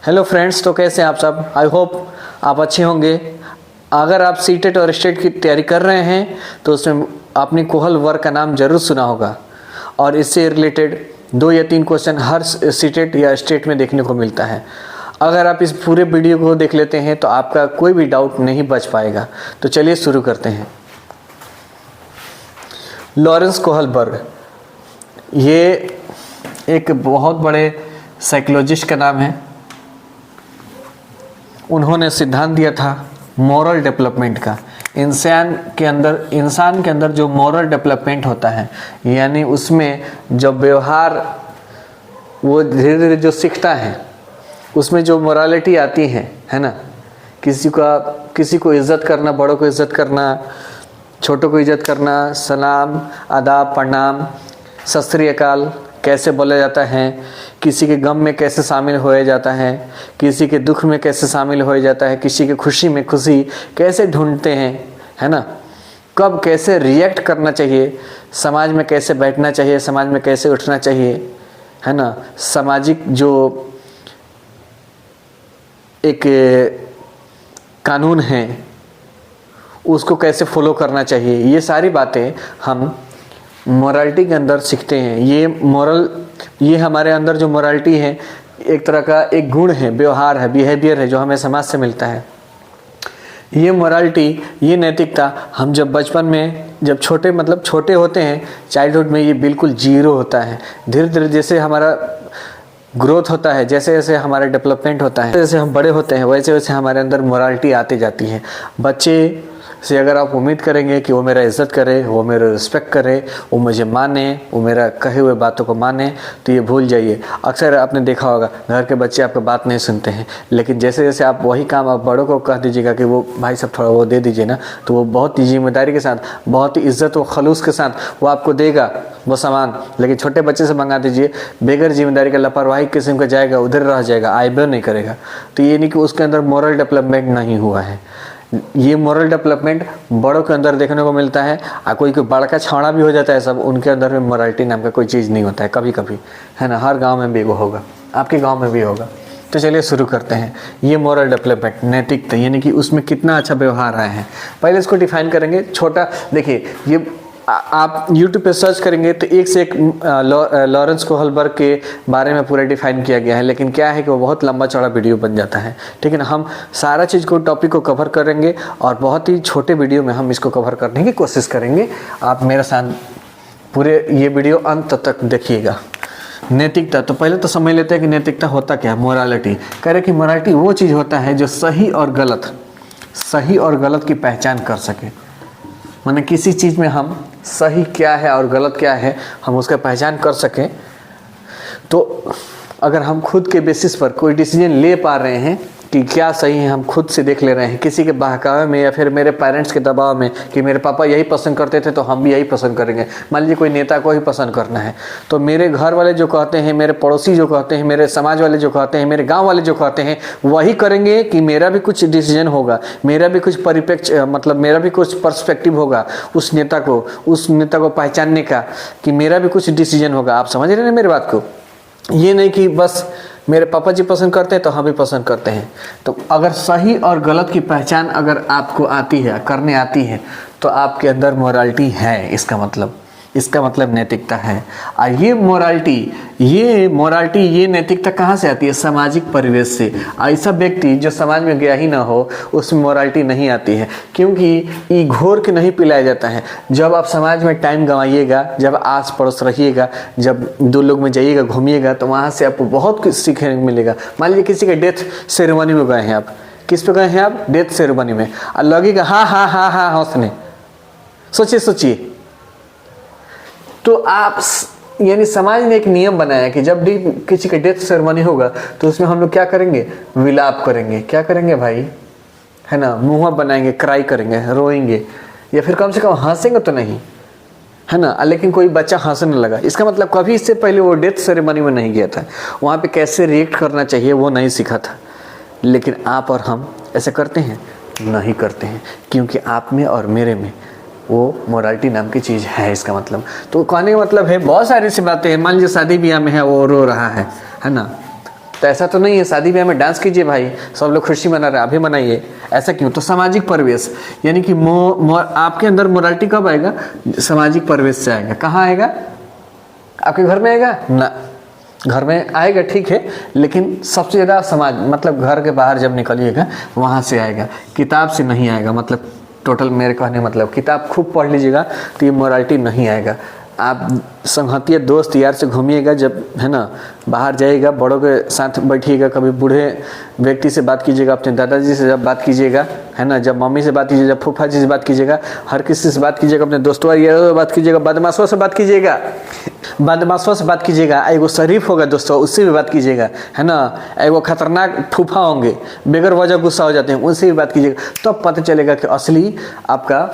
Hello friends, तो कैसे हैं आप सब। आई होप आप अच्छे होंगे। अगर आप सीटेट और स्टेट की तैयारी कर रहे हैं तो उसमें आपने कोहल वर्ग का नाम जरूर सुना होगा और इससे रिलेटेड 2 या 3 क्वेश्चन हर सीटेट या स्टेट में देखने को मिलता है। अगर आप इस पूरे वीडियो को देख लेते हैं तो आपका कोई भी डाउट नहीं बच पाएगा। तो चलिए शुरू करते हैं। लॉरेंस कोहल वर्ग, ये एक बहुत बड़े साइकोलॉजिस्ट का नाम है। उन्होंने सिद्धांत दिया था मॉरल डेवलपमेंट का। इंसान के अंदर जो मॉरल डेवलपमेंट होता है, यानी उसमें जब व्यवहार वो धीरे धीरे जो सीखता है उसमें जो मोरालिटी आती है ना, किसी को इज्जत करना, बड़ों को इज्जत करना, छोटों को इज्जत करना, सलाम, आदाब, प्रणाम, सत श्री अकाल कैसे बोला जाता है, किसी के गम में कैसे शामिल होया जाता है, किसी के दुख में कैसे शामिल होया जाता है, किसी के खुशी में खुशी कैसे ढूंढते हैं, है ना, कब कैसे रिएक्ट करना चाहिए, समाज में कैसे बैठना चाहिए, समाज में कैसे उठना चाहिए, है ना, सामाजिक जो एक कानून है उसको कैसे फॉलो करना चाहिए, ये सारी बातें हम मोरालिटी के अंदर सीखते हैं। ये हमारे अंदर जो मोरालिटी है एक तरह का एक गुण है, व्यवहार है, बिहेवियर है जो हमें समाज से मिलता है। ये मोरालिटी, ये नैतिकता हम जब बचपन में जब छोटे होते हैं, चाइल्डहुड में ये बिल्कुल जीरो होता है। धीरे धीरे जैसे हमारा ग्रोथ होता है, जैसे जैसे हमारा डेवलपमेंट होता है, जैसे हम बड़े होते हैं वैसे वैसे हमारे अंदर मोरालिटी आती जाती है। बच्चे से अगर आप उम्मीद करेंगे कि वो मेरा इज्जत करे, वो मेरा रिस्पेक्ट करे, वो मुझे माने, वो मेरा कहे हुए बातों को माने, तो ये भूल जाइए। अक्सर आपने देखा होगा घर के बच्चे आपका बात नहीं सुनते हैं, लेकिन जैसे जैसे आप वही काम आप बड़ों को कह दीजिएगा कि वो भाई साहब थोड़ा वो दे दीजिए ना, तो वो बहुत ही जिम्मेदारी के साथ, बहुत ही इज्जत व खलूस के साथ वो आपको देगा वो सामान। लेकिन छोटे बच्चे से मंगा दीजिए, बेगर जिम्मेदारी का, लापरवाही किस्म का जाएगा, उधर रह जाएगा, आइबो नहीं करेगा। तो ये नहीं कि उसके अंदर मॉरल डेवलपमेंट नहीं हुआ है। ये मॉरल डेवलपमेंट बड़ों के अंदर देखने को मिलता है। कोई बड़का छावड़ा भी हो जाता है सब, उनके अंदर में मॉरलिटी नाम का कोई चीज़ नहीं होता है कभी कभी, है ना। हर गांव में भी वो होगा, आपके गांव में भी होगा। तो चलिए शुरू करते हैं। ये मॉरल डेवलपमेंट, नैतिकता, यानी कि उसमें कितना अच्छा व्यवहार आया है, पहले इसको डिफाइन करेंगे। छोटा देखिए, ये आप YouTube पे सर्च करेंगे तो एक से एक लॉरेंस कोहल वर्ग के बारे में पूरा डिफाइन किया गया है, लेकिन क्या है कि वो बहुत लंबा चौड़ा वीडियो बन जाता है, ठीक है ना। हम सारा चीज़ को, टॉपिक को कवर करेंगे और बहुत ही छोटे वीडियो में हम इसको कवर करने की कोशिश करेंगे। आप मेरे साथ पूरे ये वीडियो अंत तक देखिएगा। नैतिकता, तो पहले तो समझ लेते हैं कि नैतिकता होता क्या है। मोरालिटी कह रहे कि मोरालिटी वो चीज़ होता है जो सही और गलत की पहचान कर सके। माने किसी चीज़ में हम सही क्या है और गलत क्या है हम उसका पहचान कर सकें। तो अगर हम खुद के बेसिस पर कोई डिसीजन ले पा रहे हैं कि क्या सही है, हम खुद से देख ले रहे हैं, किसी के बहकावे में या फिर मेरे पेरेंट्स के दबाव में कि मेरे पापा यही पसंद करते थे तो हम भी यही पसंद करेंगे। मान लीजिए कोई नेता को ही पसंद करना है, तो मेरे घर वाले जो कहते हैं, मेरे पड़ोसी जो कहते हैं, मेरे समाज वाले जो कहते हैं, मेरे गांव वाले जो कहते हैं, वही करेंगे कि मेरा भी कुछ डिसीजन होगा, मेरा भी कुछ परिप्रेक्ष्य, मतलब मेरा भी कुछ पर्सपेक्टिव होगा उस नेता को पहचानने का, कि मेरा भी कुछ डिसीजन होगा। आप समझ रहे हैं मेरी बात को। ये नहीं कि बस मेरे पापा जी पसंद करते हैं तो हम भी पसंद करते हैं। तो अगर सही और गलत की पहचान अगर आपको आती है, करने आती है, तो आपके अंदर मोरालिटी है, इसका मतलब नैतिकता है। और ये मोरालिटी ये नैतिकता कहाँ से आती है? सामाजिक परिवेश से। ऐसा व्यक्ति जो समाज में गया ही ना हो उसमें मोरालिटी नहीं आती है, क्योंकि ये घोर के नहीं पिलाया जाता है। जब आप समाज में टाइम गंवाइएगा, जब आस पड़ोस रहिएगा, जब 2 लोग में जाइएगा, घूमिएगा, तो वहाँ से आपको बहुत कुछ सीखने को मिलेगा। मान लीजिए किसी के डेथ सेरेमनी में गए हैं आप, किस पे गए हैं आप? डेथ सेरेमनी में। और लगेगा हाँ हंसने, सोचिए। तो आप यानी समाज ने एक नियम बनाया कि जब भी किसी का डेथ सेरेमनी होगा तो उसमें हम लोग क्या करेंगे? विलाप करेंगे। क्या करेंगे भाई? है ना, मुंह बनाएंगे, क्राई करेंगे, रोएंगे, या फिर कम से कम हंसेंगे तो नहीं, है ना। लेकिन कोई बच्चा हंसने लगा, इसका मतलब कभी इससे पहले वो डेथ सेरेमनी में नहीं गया था, वहाँ पे कैसे रिएक्ट करना चाहिए वो नहीं सीखा था। लेकिन आप और हम ऐसे करते हैं? नहीं करते हैं, क्योंकि आप में और मेरे में वो मोरालिटी नाम की चीज़ है। इसका मतलब, तो कहने का मतलब है बहुत सारी सी बातें हैं। मान लीजिए शादी ब्याह में है, वो रो रहा है ना, तो ऐसा तो नहीं है शादी ब्याह में डांस कीजिए भाई, सब लोग खुशी मना रहे हैं, अभी मनाइए, ऐसा क्यों? तो सामाजिक परिवेश, यानी कि आपके अंदर मोरालिटी कब आएगा? सामाजिक परिवेश से आएगा। कहाँ आएगा? आपके घर में आएगा ना? घर में आएगा ठीक है, लेकिन सबसे ज़्यादा समाज, मतलब घर के बाहर जब निकलिएगा वहाँ से आएगा, किताब से नहीं आएगा। मतलब टोटल मेरे कहने मतलब किताब खूब पढ़ लीजिएगा तो ये मोरालिटी नहीं आएगा। आप संगतिया दोस्त यार से घूमिएगा, जब है ना बाहर जाइएगा, बड़ों के साथ बैठिएगा, कभी बूढ़े व्यक्ति से बात कीजिएगा, अपने दादाजी से जब बात कीजिएगा, है ना, जब मम्मी से बात कीजिएगा, जब फूफा जी से बात कीजिएगा, हर किसी से बात कीजिएगा, अपने दोस्तों यारों से बात कीजिएगा, बदमाशों से बात कीजिएगा, बदमाशों से बात कीजिएगा। एगो शरीफ होगा दोस्तों, उससे भी बात कीजिएगा, है ना। एगो खतरनाक फूफा होंगे, बेगर वजह गुस्सा हो जाते हैं, उनसे भी बात कीजिएगा। तो अब पता चलेगा कि असली आपका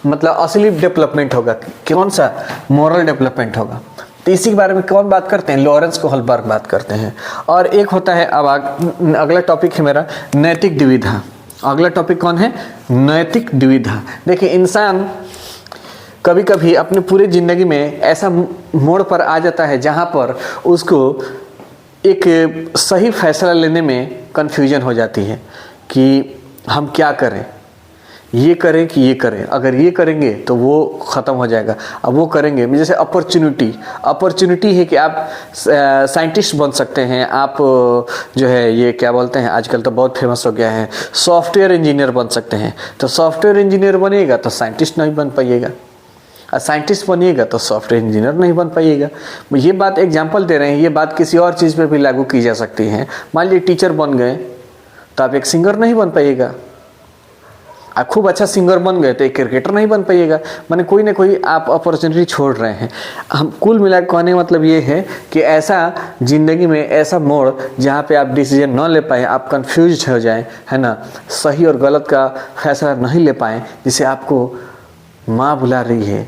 मतलब असली डेवलपमेंट होगा। कौन सा? मोरल डेवलपमेंट होगा। तो इसी के बारे में कौन बात करते हैं? लॉरेंस कोहलबर्ग बात करते हैं। और एक होता है, अब अगला टॉपिक है मेरा नैतिक द्विविधा। अगला टॉपिक कौन है? नैतिक द्विविधा। देखिए, इंसान कभी कभी अपने पूरी ज़िंदगी में ऐसा मोड़ पर आ जाता है जहाँ पर उसको एक सही फैसला लेने में कन्फ्यूजन हो जाती है कि हम क्या करें, ये करें कि ये करें। अगर ये करेंगे तो वो ख़त्म हो जाएगा, अब वो करेंगे। जैसे अपॉर्चुनिटी है कि आप साइंटिस्ट बन सकते हैं, आप जो है ये क्या बोलते हैं, आजकल तो बहुत फेमस हो गया है, सॉफ्टवेयर इंजीनियर बन सकते हैं। तो सॉफ्टवेयर इंजीनियर बनिएगा तो साइंटिस्ट नहीं बन पाइएगा, और साइंटिस्ट बनिएगा तो सॉफ्टवेयर इंजीनियर नहीं बन पाइएगा। ये बात एग्जाम्पल दे रहे हैं, ये बात किसी और चीज़ पर भी लागू की जा सकती है। मान लीजिए टीचर बन गए तो आप एक सिंगर नहीं बन पाइएगा, आप खूब अच्छा सिंगर बन गए तो एक क्रिकेटर नहीं बन पाइएगा। माने कोई ना कोई आप अपॉर्चुनिटी छोड़ रहे हैं। हम कुल मिला कहने का मतलब ये है कि ऐसा ज़िंदगी में ऐसा मोड़ जहाँ पे आप डिसीजन न ले पाए, आप कंफ्यूज हो जाएं, है ना, सही और गलत का फैसला नहीं ले पाएँ, जिसे आपको माँ बुला रही है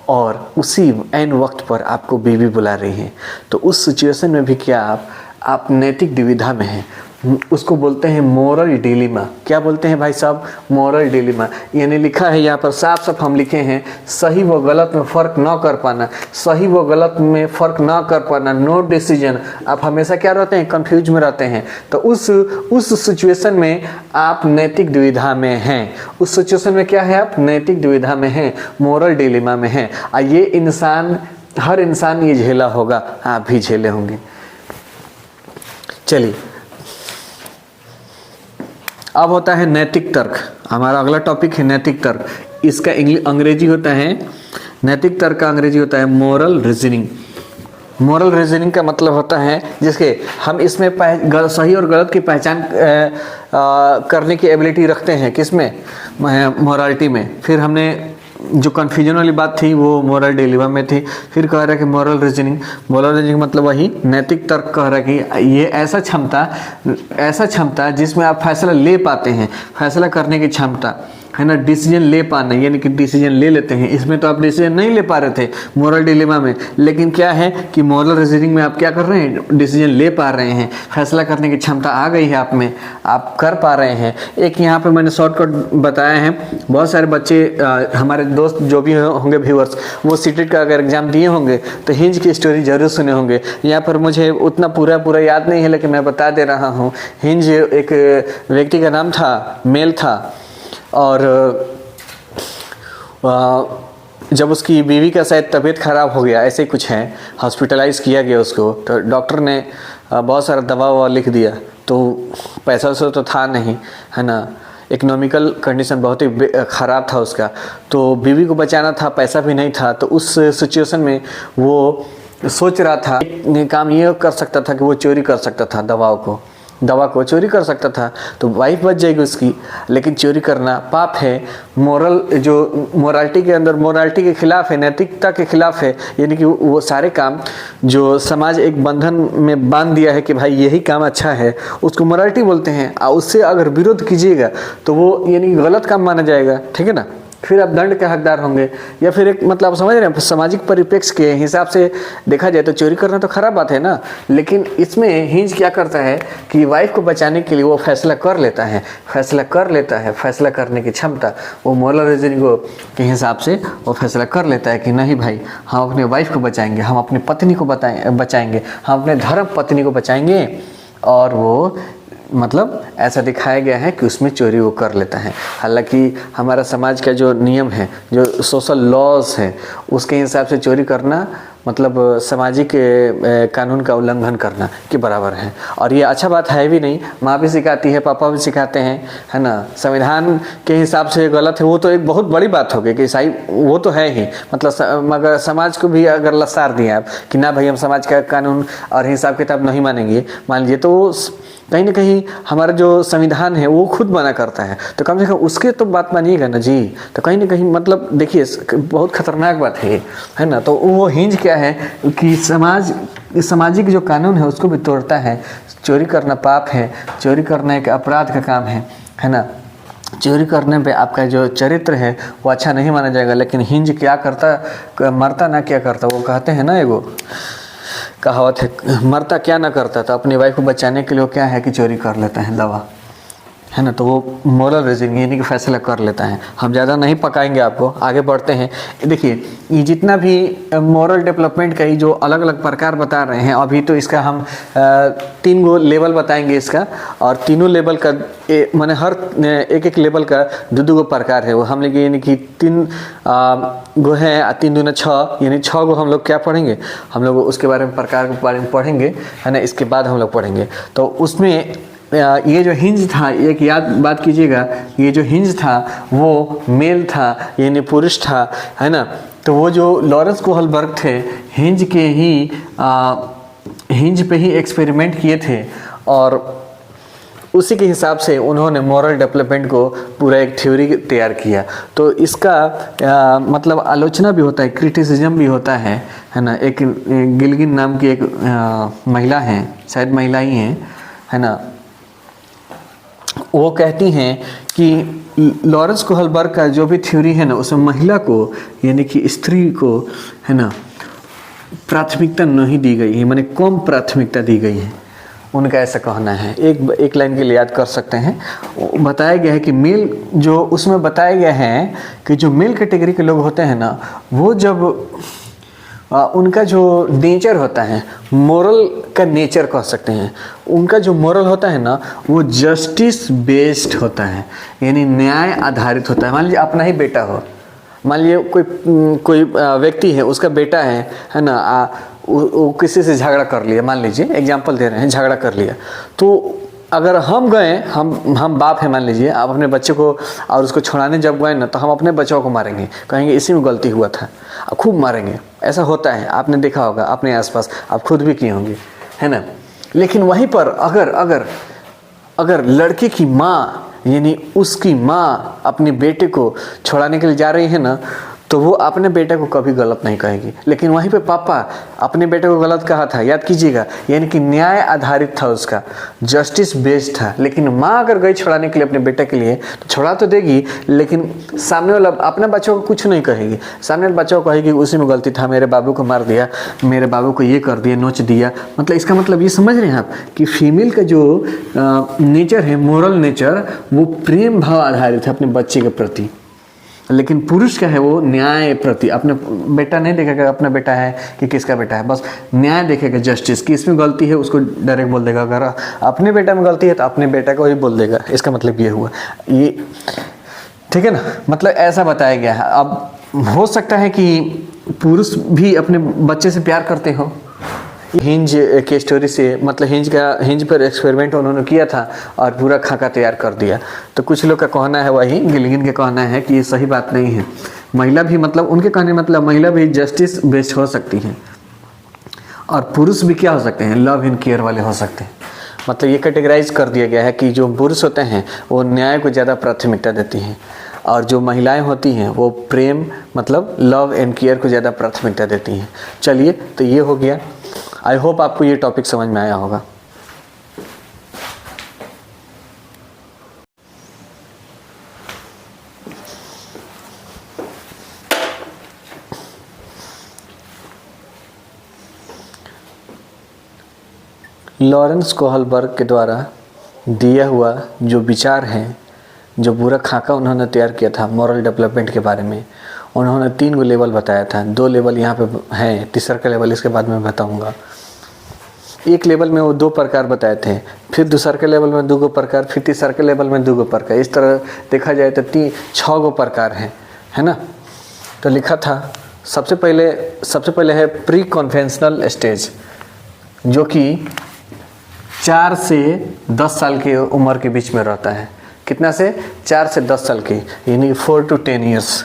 और उसी ऐन वक्त पर आपको बीवी बुला रही है, तो उस सिचुएशन में भी क्या आप नैतिक दुविधा में हैं। उसको बोलते हैं मोरल डिलेमा। क्या बोलते हैं भाई साहब? Moral dilemma. यानी लिखा है यहाँ पर, साफ साफ हम लिखे हैं, सही व गलत में फ़र्क ना कर पाना, सही व गलत में फ़र्क ना कर पाना, नो डिसीजन। आप हमेशा क्या रहते हैं? कंफ्यूज में रहते हैं। तो उस सिचुएशन में आप नैतिक दुविधा में हैं। उस सिचुएशन में क्या है? आप नैतिक दुविधा में हैं, मोरल डिलेमा में हैं। ये इंसान, हर इंसान ये झेला होगा, आप भी झेले होंगे। चलिए, अब होता है नैतिक तर्क। हमारा अगला टॉपिक है नैतिक तर्क। इसका अंग्रेजी होता है, नैतिक तर्क का अंग्रेजी होता है मोरल रीजनिंग। मोरल रीजनिंग का मतलब होता है जिसके हम इसमें सही और गलत की पहचान करने की एबिलिटी रखते हैं। किसमें? मोरालिटी में। फिर हमने जो कन्फ्यूजन वाली बात थी वो मोरल डिलेमा में थी। फिर कह रहा है कि मोरल रीजनिंग मतलब वही नैतिक तर्क कह रहा है कि ये ऐसा क्षमता जिसमें आप फैसला ले पाते हैं, फैसला करने की क्षमता, है ना, डिसीजन ले पाना, यानी कि डिसीजन ले लेते हैं। इसमें तो आप डिसीजन नहीं ले पा रहे थे मोरल डिलेमा में, लेकिन क्या है कि मोरल रीजनिंग में आप क्या कर रहे हैं? डिसीजन ले पा रहे हैं, फैसला करने की क्षमता आ गई है आप में, आप कर पा रहे हैं। एक यहाँ पे मैंने शॉर्टकट बताया है। बहुत सारे बच्चे हमारे दोस्त जो भी होंगे व्यूअर्स, वो सीटेट का अगर एग्जाम दिए होंगे तो हिंज की स्टोरी जरूर सुने होंगे। यहाँ पर मुझे उतना पूरा याद नहीं है, लेकिन मैं बता दे रहा हूँ। हिंज एक व्यक्ति का नाम था, मेल था, और जब उसकी बीवी का शायद तबीयत ख़राब हो गया, ऐसे कुछ है, हॉस्पिटलाइज किया गया उसको, तो डॉक्टर ने बहुत सारा दवा ववा लिख दिया। तो पैसा से तो था नहीं, है ना, इकोनॉमिकल कंडीशन बहुत ही ख़राब था उसका, तो बीवी को बचाना था, पैसा भी नहीं था। तो उस सिचुएशन में वो सोच रहा था, एक काम ये कर सकता था कि वो चोरी कर सकता था, दवा को चोरी कर सकता था, तो वाइफ बच जाएगी उसकी। लेकिन चोरी करना पाप है, मोरालिटी के अंदर, मोरालिटी के खिलाफ है, नैतिकता के खिलाफ है। यानी कि वो सारे काम जो समाज एक बंधन में बांध दिया है कि भाई यही काम अच्छा है, उसको मोरालिटी बोलते हैं। और उससे अगर विरोध कीजिएगा तो वो यानी गलत काम माना जाएगा, ठीक है ना। फिर आप दंड के हकदार होंगे, या फिर एक मतलब समझ रहे हैं, सामाजिक परिप्रेक्ष्य के हिसाब से देखा जाए तो चोरी करना तो खराब बात है ना। लेकिन इसमें हिंज क्या करता है कि वाइफ को बचाने के लिए वो फैसला कर लेता है, फैसला करने की क्षमता, वो मोरल रीजनिंग के हिसाब से वो फैसला कर लेता है कि नहीं भाई, हम अपने वाइफ को बचाएंगे, हम अपनी पत्नी को बचाएंगे, हम अपने धर्म पत्नी को बचाएंगे। और वो मतलब ऐसा दिखाया गया है कि उसमें चोरी वो कर लेता है। हालांकि हमारा समाज का जो नियम है, जो सोशल लॉज है, उसके हिसाब से चोरी करना मतलब सामाजिक कानून का उल्लंघन करना के बराबर है। और ये अच्छा बात है भी नहीं। माँ भी सिखाती है, पापा भी सिखाते हैं, है ना। संविधान के हिसाब से गलत है वो तो एक बहुत बड़ी बात हो गई कि सही वो तो है ही, मतलब मगर समाज को भी अगर लसार दिया आप कि ना भाई हम समाज का कानून और हिसाब किताब नहीं मानेंगे, मान लीजिए, तो कहीं ना कहीं हमारा जो संविधान है वो खुद मना करता है, तो कम से कम उसके तो बात मानिएगा ना जी। तो कहीं ना कहीं मतलब देखिए बहुत खतरनाक बात है ना। तो वो हिंज क्या है कि सामाजिक जो कानून है उसको भी तोड़ता है। चोरी करना पाप है, चोरी करना एक अपराध का काम है ना। चोरी करने पे आपका जो चरित्र है वो अच्छा नहीं माना जाएगा। लेकिन हिंज क्या करता, मरता ना क्या करता, वो कहते हैं ना, एगो कहावत है, मरता क्या ना करता था, अपनी वाइफ को बचाने के लिए क्या है कि चोरी कर लेता है दवा, है ना। तो वो मोरल रीजनिंग यानी कि फैसला कर लेता है। हम ज़्यादा नहीं पकाएंगे आपको, आगे बढ़ते हैं। देखिए ये जितना भी मोरल डेवलपमेंट का ही जो अलग अलग प्रकार बता रहे हैं, अभी तो इसका हम 3 गो लेवल बताएंगे इसका, और तीनों लेवल का माने हर एक लेवल का 2 गो प्रकार है। वो हम लोग यानी कि 3 गो हैं, 3 दूना 6 यानी 6 गो हम लोग क्या पढ़ेंगे, हम लोग उसके बारे में प्रकार के बारे में पढ़ेंगे, है ना। इसके बाद हम लोग पढ़ेंगे। तो उसमें ये जो हिंज था, एक याद बात कीजिएगा, ये जो हिंज था वो मेल था यानी पुरुष था, है ना। तो वो जो लॉरेंस कोहलबर्ग थे, हिंज के ही हिंज पे ही एक्सपेरिमेंट किए थे, और उसी के हिसाब से उन्होंने मॉरल डेवलपमेंट को पूरा एक थ्योरी तैयार किया। तो इसका मतलब आलोचना भी होता है, क्रिटिसिज्म भी होता है ना। एक गिलगिन नाम की एक महिला है, शायद महिला ही है ना। वो कहती हैं कि लॉरेंस कोहलबर्ग का जो भी थ्योरी है ना, उसमें महिला को यानी कि स्त्री को, है ना, प्राथमिकता नहीं दी गई है, माने कम प्राथमिकता दी गई है। उनका ऐसा कहना है। एक लाइन के लिए याद कर सकते हैं। बताया गया है कि मेल, जो उसमें बताया गया है कि जो मेल कैटेगरी के लोग होते हैं ना, वो जब उनका जो नेचर होता है, मोरल का नेचर कह सकते हैं, उनका जो मोरल होता है ना वो जस्टिस बेस्ड होता है, यानी न्याय आधारित होता है। मान लीजिए अपना ही बेटा हो, मान लीजिए कोई व्यक्ति है, उसका बेटा है ना, वो किसी से झगड़ा कर लिया, मान लीजिए एग्जांपल दे रहे हैं, झगड़ा कर लिया, तो अगर हम गए, हम बाप हैं मान लीजिए, आप अपने बच्चे को और उसको छुड़ाने जब गए ना, तो हम अपने बच्चों को मारेंगे, कहेंगे इसी में गलती हुआ था, खूब मारेंगे। ऐसा होता है, आपने देखा होगा अपने आसपास, आप खुद भी किए होंगे, है ना। लेकिन वहीं पर अगर लड़के की माँ यानी उसकी माँ अपने बेटे को छुड़ाने के लिए जा रही है ना, तो वो अपने बेटे को कभी गलत नहीं कहेगी। लेकिन वहीं पे पापा अपने बेटे को गलत कहा था, याद कीजिएगा, यानी कि न्याय आधारित था, उसका जस्टिस बेस्ड था। लेकिन माँ अगर गई छुड़ाने के लिए अपने बेटे के लिए, तो छुड़ा तो देगी, लेकिन सामने वाला अपने बच्चों को कुछ नहीं कहेगी। सामने वाले बच्चों को कहेगी उसी में गलती था, मेरे बाबू को मार दिया, मेरे बाबू को ये कर दिया, नोच दिया। मतलब इसका मतलब ये समझ रहे हैं आप कि फीमेल का जो नेचर है, मोरल नेचर, वो प्रेम भाव आधारित है अपने बच्चे के प्रति। लेकिन पुरुष का है वो न्याय प्रति, अपने बेटा नहीं देखेगा अपना बेटा है कि किसका बेटा है, बस न्याय देखेगा, जस्टिस की इसमें गलती है उसको डायरेक्ट बोल देगा। अगर अपने बेटा में गलती है तो अपने बेटा को ही बोल देगा। इसका मतलब ये हुआ, ये ठीक है ना। मतलब ऐसा बताया गया है। अब हो सकता है कि पुरुष भी अपने बच्चे से प्यार करते हो। हिंज के स्टोरी से मतलब हिंज पर एक्सपेरिमेंट उन्होंने किया था और पूरा खाका तैयार कर दिया। तो कुछ लोग का कहना है, वही गिलगिन के कहना है कि ये सही बात नहीं है। महिला भी मतलब उनके कहने मतलब महिला भी जस्टिस बेस्ड हो सकती है, और पुरुष भी क्या हो सकते हैं, लव एंड केयर वाले हो सकते हैं। मतलब ये कैटेगराइज कर दिया गया है कि जो पुरुष होते हैं वो न्याय को ज़्यादा प्राथमिकता देती हैं, और जो महिलाएं होती हैं वो प्रेम मतलब लव एंड केयर को ज़्यादा प्राथमिकता देती हैं। चलिए, तो ये हो गया। आई होप आपको ये टॉपिक समझ में आया होगा। लॉरेंस कोहलबर्ग के द्वारा दिया हुआ जो विचार है, जो पूरा खाका उन्होंने तैयार किया था मॉरल डेवलपमेंट के बारे में, उन्होंने 3 गो लेवल बताया था। 2 लेवल यहाँ पे हैं, तीसरा का लेवल इसके बाद में बताऊंगा। एक लेवल में वो 2 प्रकार बताए थे, फिर दूसर के लेवल में 2 प्रकार, फिर तीसर के लेवल में 2 प्रकार, इस तरह देखा जाए तो 6 प्रकार हैं, है ना। तो लिखा था सबसे पहले है प्री कन्वेंशनल स्टेज, जो कि 4 से 10 साल की उम्र के बीच में रहता है। कितना से? 4 से 10 साल की, यानी 4 to 10 ईयर्स।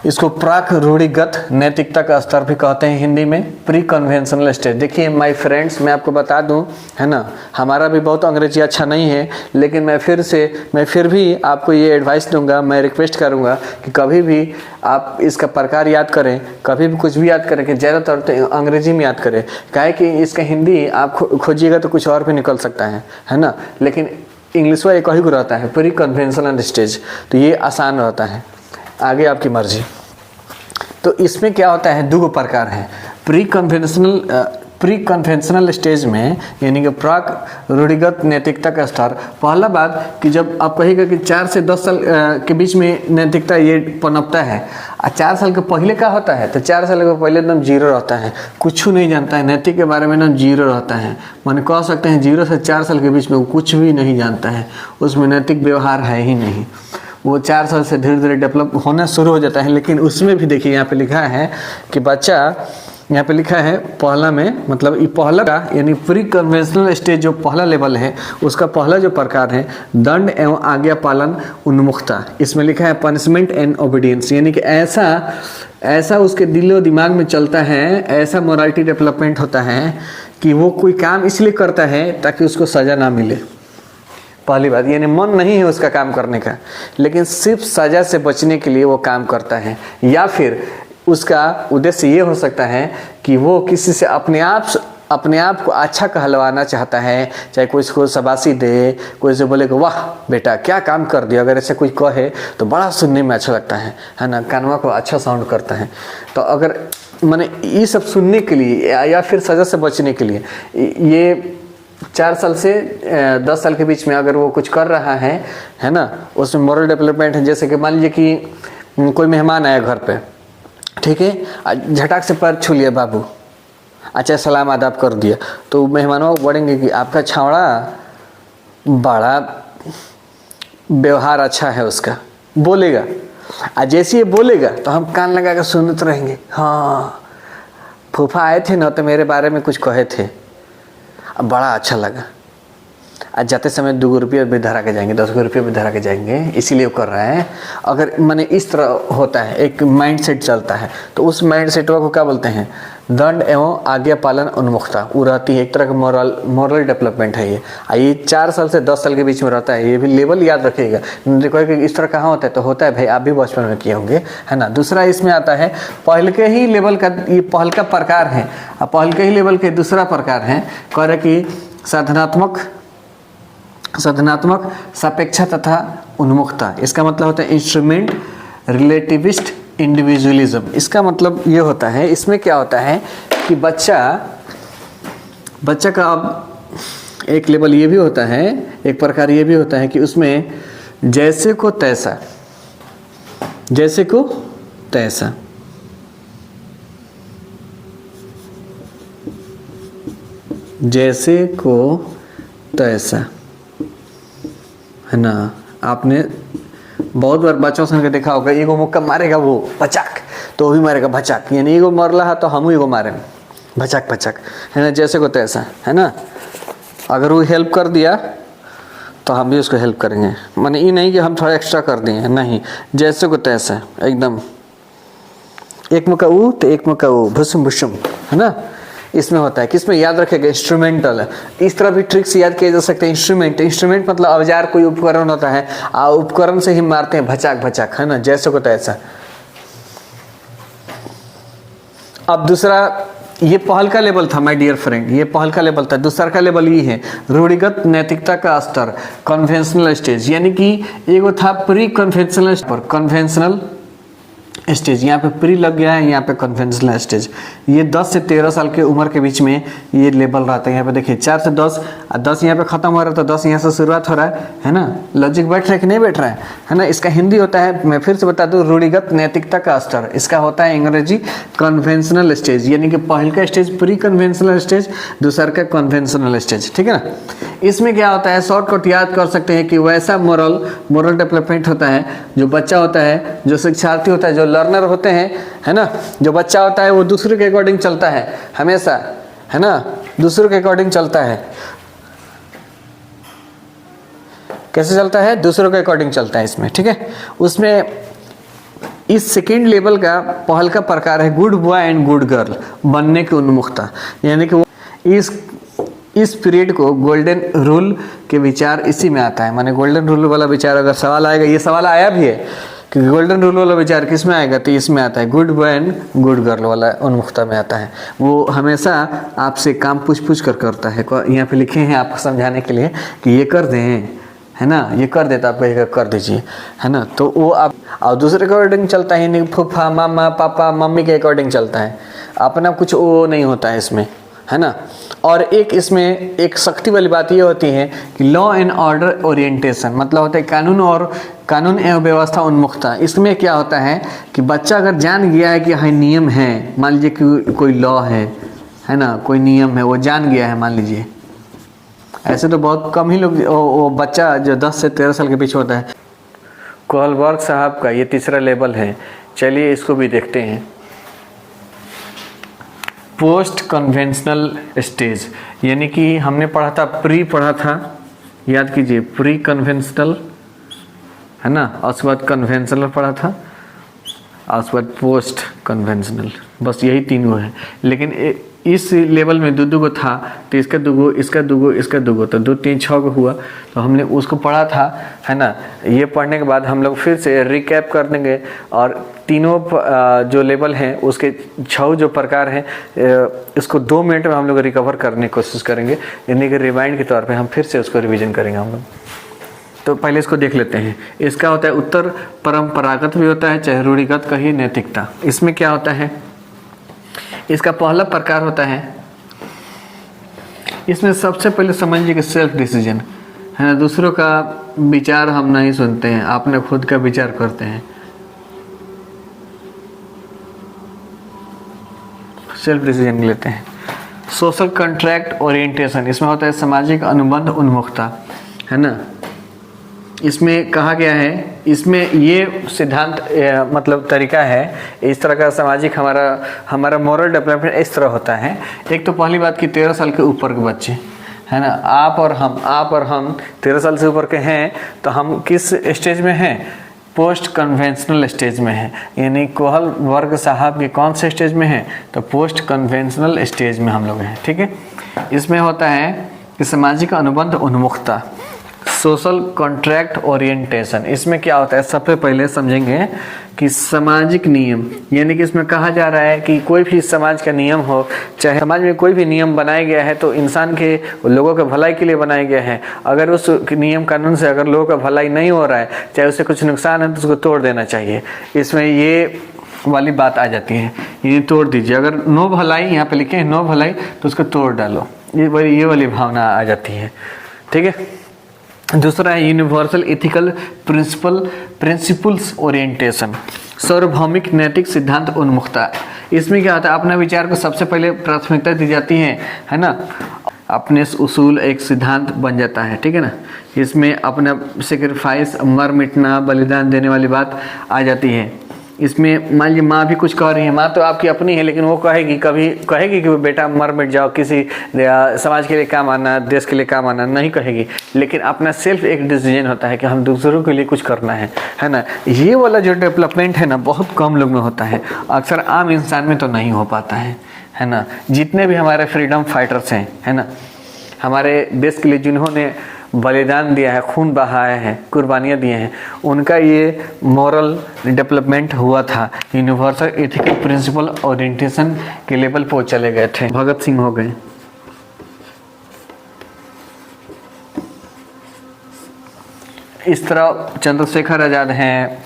इसको प्राक रूढ़िगत नैतिकता का स्तर भी कहते हैं हिंदी में, प्री कन्वेंशनल स्टेज। देखिए माय फ्रेंड्स, मैं आपको बता दूं, है ना, हमारा भी बहुत अंग्रेजी अच्छा नहीं है, लेकिन मैं फिर भी आपको ये एडवाइस दूंगा, मैं रिक्वेस्ट करूंगा कि कभी भी आप इसका प्रकार याद करें, कभी भी कुछ भी याद करें कि ज़्यादातर तो अंग्रेजी में याद करें, काहे कि इसका हिंदी आप खोजिएगा तो कुछ और भी निकल सकता है ना। लेकिन इंग्लिश में एक ही को रहता है, प्री कन्वेंशनल स्टेज, तो ये आसान रहता है। आगे आपकी मर्जी। तो इसमें क्या होता है, 2 प्रकार हैं। प्री कन्वेंशनल स्टेज में, यानी कि प्राक रूढ़िगत नैतिकता का स्तर, पहला बात कि जब आप कहिएगा कि 4 से 10 साल के बीच में नैतिकता ये पनपता है, और 4 साल के पहले क्या होता है, तो 4 साल के पहले एकदम जीरो रहता है, कुछ नहीं जानता है, नैतिक के बारे में एकदम जीरो रहता है। माने कह सकते हैं 0 से 4 साल के बीच में वो कुछ भी नहीं जानता है, उसमें नैतिक व्यवहार है ही नहीं। वो 4 साल से धीरे धीरे डेवलप होना शुरू हो जाता है। लेकिन उसमें भी देखिए यहाँ पे लिखा है कि बच्चा, यहाँ पे लिखा है पहला में, मतलब ये पहला का यानी प्री कन्वेंशनल स्टेज जो पहला लेवल है, उसका पहला जो प्रकार है दंड एवं आज्ञा पालन उन्मुखता। इसमें लिखा है पनिशमेंट एंड ओबीडियंस, यानी कि ऐसा उसके दिलो दिमाग में चलता है, ऐसा मोरालिटी डेवलपमेंट होता है कि वो कोई काम इसलिए करता है ताकि उसको सज़ा ना मिले। पहली बात, यानी मन नहीं है उसका काम करने का, लेकिन सिर्फ सज़ा से बचने के लिए वो काम करता है। या फिर उसका उद्देश्य ये हो सकता है कि वो किसी से अपने आप को अच्छा कहलवाना चाहता है, चाहे कोई इसको शाबाशी दे, कोई से बोले कि वाह बेटा क्या काम कर दिया, अगर ऐसे कोई कहे तो बड़ा सुनने में अच्छा लगता है ना, कानवा को अच्छा साउंड करता है। तो अगर माने ये सब सुनने के लिए या फिर सज़ा से बचने के लिए, ये 4 साल से 10 साल के बीच में अगर वो कुछ कर रहा है ना, उसमें मॉरल डेवलपमेंट है। जैसे कि मान लीजिए कि कोई मेहमान आया घर पे, ठीक है, झटाक से पैर छू लिया बाबू, अच्छा सलाम आदाब कर दिया, तो मेहमानों बढ़ेंगे कि आपका छावड़ा बड़ा व्यवहार अच्छा है, उसका बोलेगा। और जैसे ये बोलेगा तो हम कान लगा कर सुनते रहेंगे, हाँ फूफा आए थे ना तो मेरे बारे में कुछ कहे थे, अब बड़ा अच्छा लगा। आज जाते समय 2 रुपये भी धरा के जाएंगे, 10 रुपये भी धरा के जाएंगे, इसीलिए वो कर रहा है। अगर माने इस तरह होता है, एक माइंड सेट चलता है, तो उस माइंड सेट को क्या बोलते हैं, दंड एवं आज्ञा पालन उन्मुखता। वो रहती है एक तरह का मॉरल डेवलपमेंट है ये 4 साल से 10 साल के बीच में रहता है। ये भी लेवल याद रखिएगा। देखो कि इस तरह कहाँ होता है, तो होता है भाई, आप भी बचपन में किए होंगे, है ना। दूसरा इसमें आता है पहल के ही लेवल का, ये पहल का प्रकार है, और पहल के ही लेवल के दूसरा प्रकार है, कह रहे कि साधनात्मक सापेक्षा तथा उन्मुखता। इसका मतलब होता है इंस्ट्रूमेंट रिलेटिविस्ट इंडिविजुअलिज्म। इसका मतलब ये होता है, इसमें क्या होता है कि बच्चा का अब एक लेवल ये भी होता है, एक प्रकार ये भी होता है कि उसमें जैसे को तैसा, जैसे को तैसा, जैसे को तैसा, है ना। आपने बहुत बार बच्चों से देखा होगा, एगो मुक्का मारेगा वो भचाक, तो वो भी मारेगा भचाक, यानी एगो मरला है तो हम एगो मारे भचाक भचाक, है ना। जैसे को तैसा, है ना। अगर वो हेल्प कर दिया तो हम भी उसको हेल्प करेंगे, माने ये नहीं कि हम थोड़ा एक्स्ट्रा कर देंगे, नहीं, जैसे को तैसा एकदम। एक मुक्का ऊ तो एक मुक्का ऊ, भुसुम भुसुम, है ना। इसमें होता है, किसमें याद रखेगा, इंस्ट्रूमेंटल। इस तरह भी ट्रिक्स याद किए जा सकते हैं। इंस्ट्रूमेंट मतलब औजार, कोई उपकरण होता है, उपकरण से ही मारते हैं भचाक भचाक, है ना, जैसे को तैसा। अब दूसरा, ये पहल का लेवल था माय डियर फ्रेंड, ये पहल का लेवल था। दूसरा का लेवल ये है रूढ़िगत नैतिकता का स्तर, कन्वेंशनल स्टेज, यानी कि एगो था प्री कन्वेंशनल पर कन्वेंशनल स्टेज, यहाँ पे प्री लग गया है, यहाँ पे कन्वेंशनल स्टेज। ये 10 से 13 साल के उम्र के बीच में ये लेवल रहता है। यहाँ पे देखिए 4 से 10, 10 यहाँ पे खत्म हो रहा है तो 10 यहाँ से शुरुआत हो रहा है ना। लॉजिक बैठ रहा है कि नहीं बैठ रहा है ना। इसका हिंदी होता है, मैं फिर से बता दूं, रूढ़िगत नैतिकता का स्तर। इसका होता है अंग्रेजी कन्वेंशनल स्टेज, यानी कि पहल का स्टेज प्री कन्वेंशनल स्टेज, दूसरा का कन्वेंशनल स्टेज, ठीक है ना। इसमें क्या होता है, शॉर्टकट याद कर सकते हैं कि वैसा मोरल डेवलपमेंट होता है जो बच्चा होता है, जो शिक्षार्थी होता है, जो लर्नर होते हैं, है ना। जो बच्चा होता है वो दूसरे के अकॉर्डिंग चलता है हमेशा, है ना, दूसरे के अकॉर्डिंग चलता है। कैसे चलता है, दूसरों के अकॉर्डिंग चलता है इसमें, ठीक है। उसमें इस सेकेंड लेवल का पहल का प्रकार है good boy and good girl बनने की उन्मुखता, यानी कि वो इस पीरियड को गोल्डन रूल के विचार इसी में आता है। माने गोल्डन रूल वाला विचार अगर सवाल आएगा, ये सवाल आया भी है कि गोल्डन रूल वाला विचार किस में आएगा, तो इसमें आता है good boy and good girl वाला उन्मुखता में आता है। वो हमेशा आपसे काम पूछ कर करता है। यहाँ पे लिखे हैं आपको समझाने के लिए कि ये कर दें, है ना, ये कर देता, आप कहेगा कर दीजिए, है ना। तो वो आप और दूसरे के अकॉर्डिंग चलता है, यानी फूफा मामा पापा मम्मी के अकॉर्डिंग चलता है, अपना कुछ वो नहीं होता है इसमें, है ना। और एक इसमें एक सख्ती वाली बात ये होती है कि लॉ एंड ऑर्डर ओरिएंटेशन, मतलब होता है कानून एवं व्यवस्था उन्मुखता। इसमें क्या होता है कि बच्चा अगर जान गया है कि हाँ नियम है, मान लीजिए कि कोई लॉ है ना, कोई नियम है, वो जान गया है, मान लीजिए। ऐसे तो बहुत कम ही लोग, वो बच्चा जो 10 से 13 साल के पीछे होता है। कोहलबर्ग साहब का ये तीसरा लेवल है, चलिए इसको भी देखते हैं। पोस्ट कन्वेंशनल स्टेज, यानी कि हमने पढ़ा था, प्री पढ़ा था, याद कीजिए, प्री कन्वेंशनल, है ना, और उसके बाद कन्वेंशनल पढ़ा था, और उसके बाद पोस्ट कन्वेंशनल, बस यही तीनों है। लेकिन इस लेवल में दो को था, तो इसका दुगो, इसका दुगो, इसका दुगो, तो 2 3 6 को हुआ, तो हमने उसको पढ़ा था, है ना। ये पढ़ने के बाद हम लोग फिर से रिकैप कर देंगे और तीनों जो लेवल हैं उसके 6 जो प्रकार हैं, इसको 2 मिनट में हम लोग रिकवर करने की कोशिश करेंगे, यानी कि रिवाइंड के तौर पे हम फिर से उसको रिवीजन करेंगे हम लोग। तो पहले इसको देख लेते हैं। इसका होता है उत्तर परंपरागत भी होता है, चाहे रूढ़िगत कहिए, नैतिकता। इसमें क्या होता है, इसका पहला प्रकार होता है, इसमें सबसे पहले समझिए कि सेल्फ डिसीजन, है ना। दूसरों का विचार हम नहीं सुनते हैं, आपने खुद का विचार करते हैं, सेल्फ डिसीजन लेते हैं। सोशल कॉन्ट्रैक्ट ओरिएंटेशन, इसमें होता है सामाजिक अनुबंध उन्मुखता, है ना। इसमें कहा गया है, इसमें ये सिद्धांत मतलब तरीका है, इस तरह का सामाजिक हमारा मोरल डेवलपमेंट इस तरह होता है। एक तो पहली बात कि 13 साल के ऊपर के बच्चे, है ना, आप और हम 13 साल से ऊपर के हैं, तो हम किस स्टेज में हैं, पोस्ट कन्वेंशनल स्टेज में है। यानी कोहलबर्ग साहब के कौन से स्टेज में है, तो पोस्ट कन्वेंशनल स्टेज में हम लोग हैं, ठीक है। इसमें होता है कि सामाजिक अनुबंध उन्मुखता, सोशल कॉन्ट्रैक्ट ओरिएंटेशन। इसमें क्या होता है, सबसे पहले समझेंगे कि सामाजिक नियम, यानी कि इसमें कहा जा रहा है कि कोई भी समाज का नियम हो, चाहे समाज में कोई भी नियम बनाया गया है तो इंसान के, लोगों के भलाई के लिए बनाया गया है। अगर उस नियम कानून से अगर लोगों का भलाई नहीं हो रहा है, चाहे उससे कुछ नुकसान है, तो उसको तोड़ देना चाहिए। इसमें ये वाली बात आ जाती है, ये तोड़ दीजिए। अगर नो भलाई यहाँ पे लिखे हैं, नो भलाई, तो उसको तोड़ डालो, ये वाली भावना आ जाती है, ठीक है। दूसरा है यूनिवर्सल एथिकल प्रिंसिपल्स ओरिएंटेशन, सार्वभौमिक नैतिक सिद्धांत उन्मुखता। इसमें क्या होता है, अपना विचार को सबसे पहले प्राथमिकता दी जाती है ना। अपने उसूल एक सिद्धांत बन जाता है, ठीक है ना। इसमें अपना सेक्रीफाइस, मर मिटना, बलिदान देने वाली बात आ जाती है। इसमें मान लीजिए माँ भी कुछ कह रही है, माँ तो आपकी अपनी है, लेकिन वो कहेगी कि बेटा मर मिट जाओ, किसी समाज के लिए काम आना, देश के लिए काम आना, नहीं कहेगी। लेकिन अपना सेल्फ एक डिसीजन होता है कि हम दूसरों के लिए कुछ करना है ना। ये वाला जो डेवलपमेंट है ना, बहुत कम लोग में होता है, अक्सर आम इंसान में तो नहीं हो पाता है ना। जितने भी हमारे फ्रीडम फाइटर्स हैं, है ना, हमारे देश के लिए जिन्होंने बलिदान दिया है, खून बहाया है, कुर्बानियाँ दिए हैं, उनका ये मॉरल डेवलपमेंट हुआ था। यूनिवर्सल एथिकल प्रिंसिपल ओरिएंटेशन के लेवल पर चले गए थे, भगत सिंह हो गए। इस तरह चंद्रशेखर आज़ाद हैं,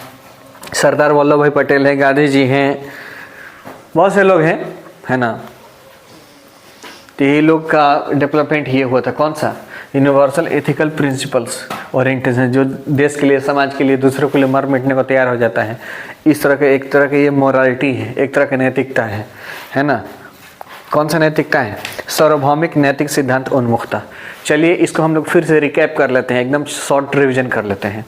सरदार वल्लभ भाई पटेल हैं, गांधी जी हैं, बहुत से लोग हैं, है ना। तो ये लोग का डेवलपमेंट ये हुआ था, कौन सा, यूनिवर्सल एथिकल प्रिंसिपल्स ओरिएंटेशन, जो देश के लिए, समाज के लिए, दूसरों के लिए मर मिटने को तैयार हो जाता है। इस तरह के एक तरह के ये मोरालिटी है, एक तरह की नैतिकता है ना। कौन सा नैतिकता है, सार्वभौमिक नैतिक सिद्धांत उन्मुखता। चलिए इसको हम लोग फिर से रिकैप कर लेते हैं, एकदम शॉर्ट रिवीजन कर लेते हैं।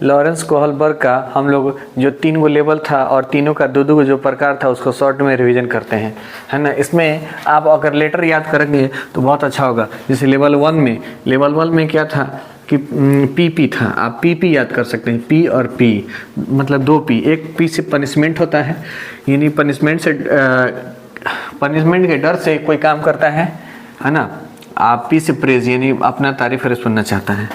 लॉरेंस कोहलबर्ग का हम लोग जो 3 गो लेवल था और तीनों का 2 गो जो प्रकार था उसको शॉर्ट में रिवीजन करते हैं, है ना। इसमें आप अगर लेटर याद करेंगे तो बहुत अच्छा होगा। जैसे लेवल 1 में क्या था कि पी था, आप पी याद कर सकते हैं। पी और पी मतलब 2 पी। एक पी से पनिशमेंट होता है, यानी पनिशमेंट के डर से कोई काम करता है ना। आप पी से प्रेज, यानी अपना तारीफ सुनना चाहता है।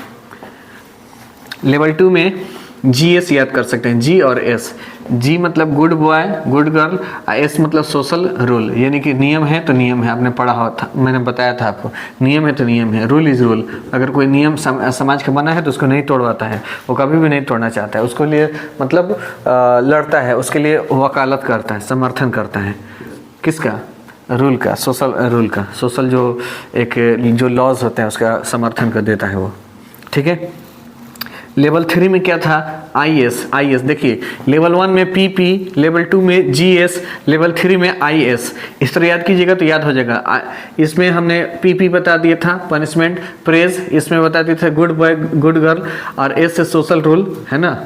लेवल 2 में GS याद कर सकते हैं, G और S। G मतलब good boy, good girl, S मतलब सोशल रूल, यानी कि नियम है तो नियम है, आपने पढ़ा हो था, मैंने बताया था आपको, नियम है तो नियम है, रूल इज़ रूल। अगर कोई नियम समाज का बना है तो उसको नहीं तोड़वाता है, वो कभी भी नहीं तोड़ना चाहता है, उसको लिए मतलब लड़ता है, उसके लिए वकालत करता है, समर्थन करता है। किसका, रूल का, सोशल रूल का, सोशल जो लॉज होते हैं उसका समर्थन कर देता है वो, ठीक है। लेवल 3 में क्या था, IS देखिए, लेवल 1 में PP, लेवल 2 में GS, लेवल 3 में IS। इस तरह याद कीजिएगा तो याद हो जाएगा। इसमें हमने PP बता दिया था, पनिशमेंट, प्रेज, इसमें बता दिए थे गुड बॉय, गुड गर्ल, और S से सोशल रूल, है ना।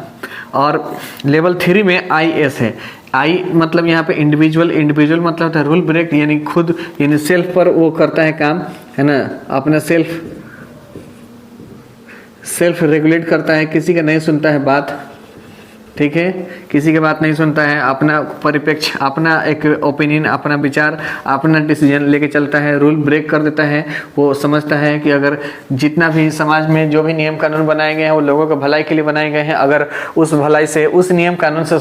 और लेवल 3 में IS है। I मतलब यहाँ पे इंडिविजुअल मतलब होता है रूल ब्रेक, यानी खुद, यानी सेल्फ पर वो करता है काम, है ना, अपना सेल्फ रेगुलेट करता है, किसी का नहीं सुनता है बात, ठीक है, किसी की बात नहीं सुनता है, अपना परिप्रेक्ष्य, अपना एक ओपिनियन, अपना विचार, अपना डिसीजन लेके चलता है, रूल ब्रेक कर देता है। वो समझता है कि अगर जितना भी समाज में जो भी नियम कानून बनाए गए हैं वो लोगों के भलाई के लिए बनाए गए हैं। अगर उस भलाई से, उस नियम कानून से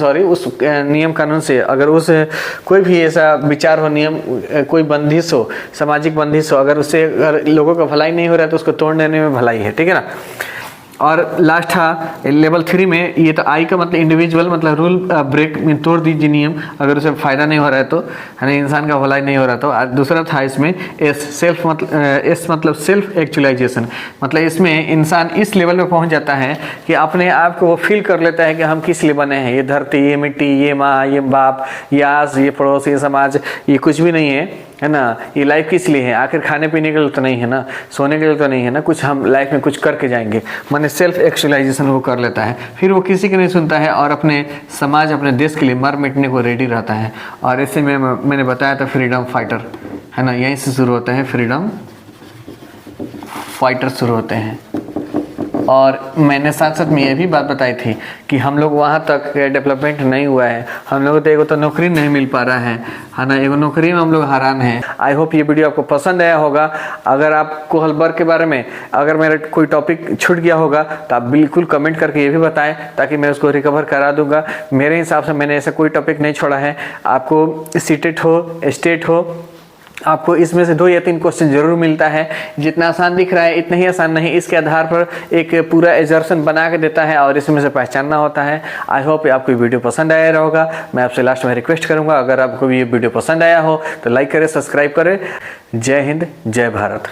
अगर उस कोई भी ऐसा विचार हो, नियम, कोई बंदिश हो, सामाजिक बंदिश हो, अगर उससे अगर लोगों का भलाई नहीं हो रहा है तो उसको तोड़ देने में भलाई है, ठीक है ना। और लास्ट था लेवल 3 में, ये तो आई का मतलब इंडिविजुअल, मतलब रूल ब्रेक में तोड़ दीजिए नियम, अगर उसे फायदा नहीं हो रहा है तो, है ना, इंसान का भलाई नहीं हो रहा तो। दूसरा था इसमें एस मतलब सेल्फ एक्चुअलाइजेशन, मतलब इसमें इंसान इस लेवल पे पहुंच जाता है कि अपने आप को वो फील कर लेता है कि हम किस लिए बने हैं, ये धरती, ये मिट्टी, ये माँ, ये बाप, ये आस, ये पड़ोस, ये समाज, ये कुछ भी नहीं है ना। ये लाइफ किस लिए है, आखिर खाने पीने के लिए तो नहीं है ना, सोने के लिए तो नहीं है ना, कुछ हम लाइफ में कुछ करके जाएंगे, माने सेल्फ एक्चुअलाइजेशन वो कर लेता है। फिर वो किसी की नहीं सुनता है और अपने समाज, अपने देश के लिए मर मिटने को रेडी रहता है। और ऐसे में मैंने बताया था फ्रीडम फाइटर, है ना, यहीं से शुरू होते हैं, फ्रीडम फाइटर शुरू होते हैं। और मैंने साथ साथ में ये भी बात बताई थी कि हम लोग वहाँ तक डेवलपमेंट नहीं हुआ है, हम लोगों को तो नौकरी नहीं मिल पा रहा है ना, एगो नौकरी में हम लोग हैरान हैं। आई होप ये वीडियो आपको पसंद आया होगा। अगर आप कोहलबर्ग के बारे में, अगर मेरा कोई टॉपिक छूट गया होगा तो आप बिल्कुल कमेंट करके ये भी बताएं, ताकि मैं उसको रिकवर करा दूंगा। मेरे हिसाब से मैंने ऐसा कोई टॉपिक नहीं छोड़ा है। आपको सीटेट हो, स्टेट हो, आपको इसमें से 2 या 3 क्वेश्चन जरूर मिलता है। जितना आसान दिख रहा है इतना ही आसान नहीं, इसके आधार पर एक पूरा एजर्सन बना के देता है और इसमें से पहचानना होता है। आई होप आपको वीडियो पसंद आया होगा। मैं आपसे लास्ट में रिक्वेस्ट करूंगा, अगर आपको ये वीडियो पसंद आया हो तो लाइक करें, सब्सक्राइब करें। जय हिंद, जय भारत।